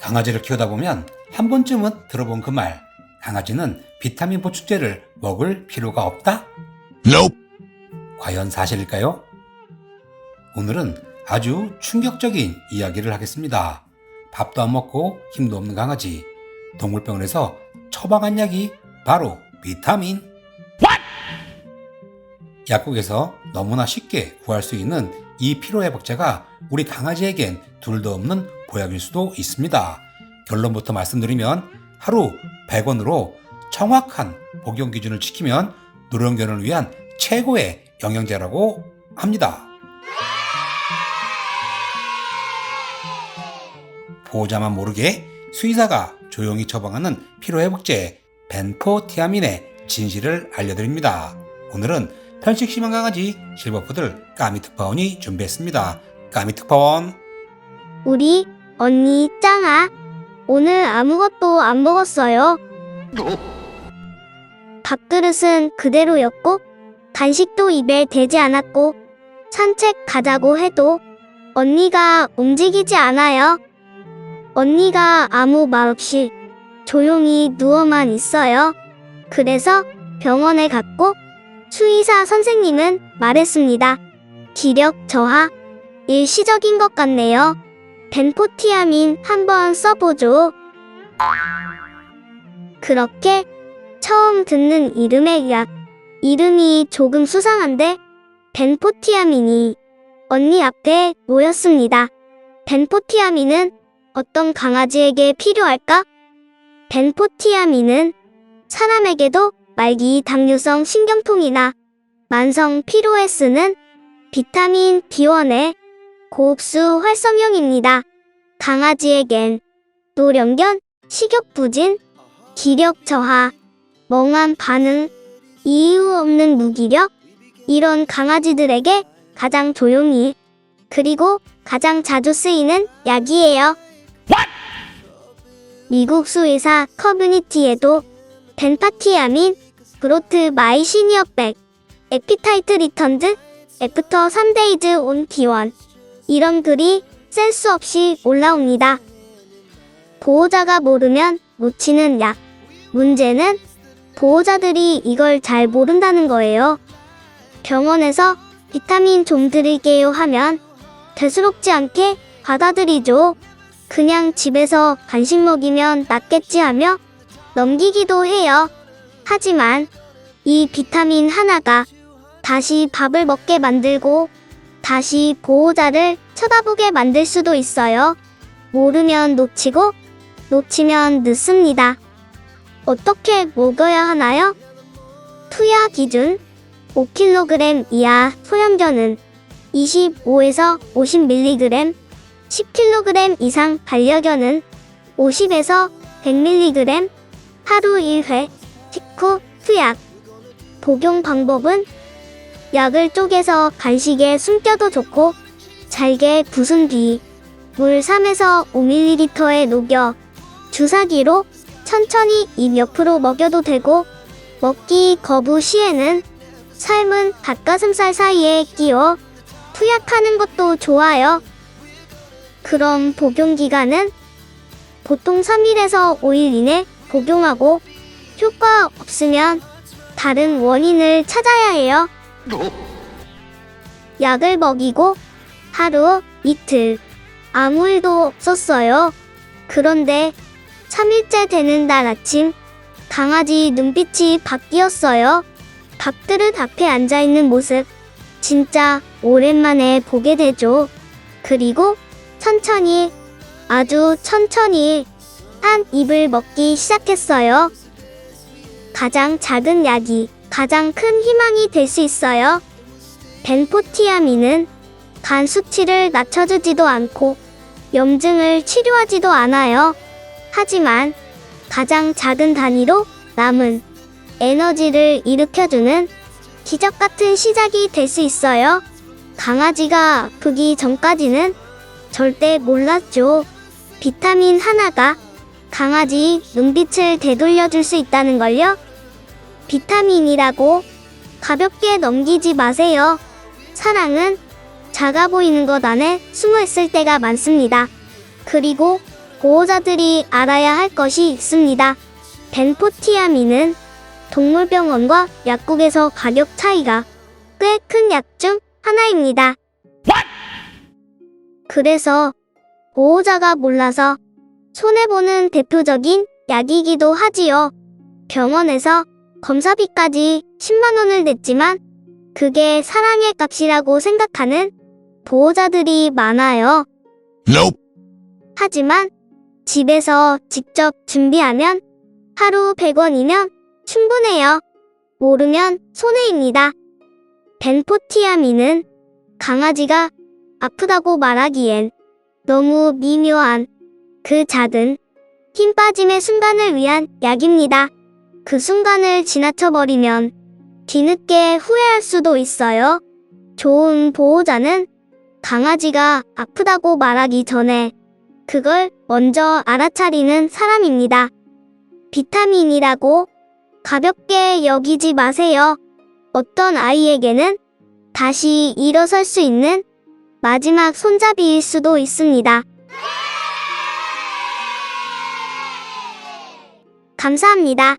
강아지를 키우다 보면 한 번쯤은 들어본 그 말, 강아지는 비타민 보충제를 먹을 필요가 없다? Nope. 과연 사실일까요? 오늘은 아주 충격적인 이야기를 하겠습니다. 밥도 안 먹고 힘도 없는 강아지, 동물병원에서 처방한 약이 바로 비타민. 약국에서 너무나 쉽게 구할 수 있는 이 피로회복제가 우리 강아지에겐 둘도 없는 보약일 수도 있습니다. 결론부터 말씀드리면 하루 100원으로 정확한 복용 기준을 지키면 노령견을 위한 최고의 영양제라고 합니다. 보호자만 모르게 수의사가 조용히 처방하는 피로회복제 벤포티아민의 진실을 알려드립니다. 오늘은 편식 심한 강아지 실버푸들 까미특파원이 준비했습니다. 까미특파원, 우리 언니 짱아, 오늘 아무것도 안 먹었어요. 밥그릇은 그대로였고 간식도 입에 대지 않았고 산책 가자고 해도 언니가 움직이지 않아요. 언니가 아무 말 없이 조용히 누워만 있어요. 그래서 병원에 갔고 수의사 선생님은 말했습니다. 기력 저하, 일시적인 것 같네요. 벤포티아민 한번 써보죠. 그렇게 처음 듣는 이름의 약, 이름이 조금 수상한데 벤포티아민이 언니 앞에 놓였습니다. 벤포티아민은 어떤 강아지에게 필요할까? 벤포티아민은 사람에게도 말기 당뇨성 신경통이나 만성 피로에 쓰는 비타민 B1의 고흡수 활성형입니다. 강아지에겐 노령견, 식욕 부진, 기력 저하, 멍한 반응, 이유 없는 무기력, 이런 강아지들에게 가장 조용히 그리고 가장 자주 쓰이는 약이에요. 미국 수의사 커뮤니티에도 벤파티아민, 브로트 마이시니어백, 에피타이트 리턴드, 애프터 3데이즈 온 D1 이런 글이 센스 없이 올라옵니다. 보호자가 모르면 놓치는 약. 문제는 보호자들이 이걸 잘 모른다는 거예요. 병원에서 비타민 좀 드릴게요 하면 대수롭지 않게 받아들이죠. 그냥 집에서 간식 먹이면 낫겠지 하며 넘기기도 해요. 하지만 이 비타민 하나가 다시 밥을 먹게 만들고 다시 보호자를 쳐다보게 만들 수도 있어요. 모르면 놓치고 놓치면 늦습니다. 어떻게 먹어야 하나요? 투야 기준 5kg 이하 소형견은 25에서 50mg, 10kg 이상 반려견은 50에서 100mg 하루 1회 식후 투약. 복용 방법은 약을 쪼개서 간식에 숨겨도 좋고 잘게 부순 뒤 물 3에서 5ml에 녹여 주사기로 천천히 입 옆으로 먹여도 되고 먹기 거부 시에는 삶은 닭가슴살 사이에 끼워 투약하는 것도 좋아요. 그럼 복용 기간은 보통 3일에서 5일 이내 복용하고 효과 없으면 다른 원인을 찾아야 해요. 약을 먹이고 하루, 이틀 아무 일도 없었어요. 그런데 3일째 되는 날 아침 강아지 눈빛이 바뀌었어요. 밥그릇 앞에 앉아있는 모습 진짜 오랜만에 보게 되죠. 그리고 천천히, 아주 천천히 한 입을 먹기 시작했어요. 가장 작은 약이 가장 큰 희망이 될 수 있어요. 벤포티아민은 간 수치를 낮춰주지도 않고 염증을 치료하지도 않아요. 하지만 가장 작은 단위로 남은 에너지를 일으켜주는 기적 같은 시작이 될 수 있어요. 강아지가 아프기 전까지는 절대 몰랐죠. 비타민 하나가 강아지 눈빛을 되돌려줄 수 있다는 걸요. 비타민이라고 가볍게 넘기지 마세요. 사랑은 작아 보이는 것 안에 숨어 있을 때가 많습니다. 그리고 보호자들이 알아야 할 것이 있습니다. 벤포티아민은 동물병원과 약국에서 가격 차이가 꽤 큰 약 중 하나입니다. 그래서 보호자가 몰라서 손해보는 대표적인 약이기도 하지요. 병원에서 검사비까지 10만 원을 냈지만 그게 사랑의 값이라고 생각하는 보호자들이 많아요. Nope. 하지만 집에서 직접 준비하면 하루 100원이면 충분해요. 모르면 손해입니다. 벤포티아민은 강아지가 아프다고 말하기엔 너무 미묘한 그 작은 힘 빠짐의 순간을 위한 약입니다. 그 순간을 지나쳐버리면 뒤늦게 후회할 수도 있어요. 좋은 보호자는 강아지가 아프다고 말하기 전에 그걸 먼저 알아차리는 사람입니다. 비타민이라고 가볍게 여기지 마세요. 어떤 아이에게는 다시 일어설 수 있는 마지막 손잡이일 수도 있습니다. 감사합니다.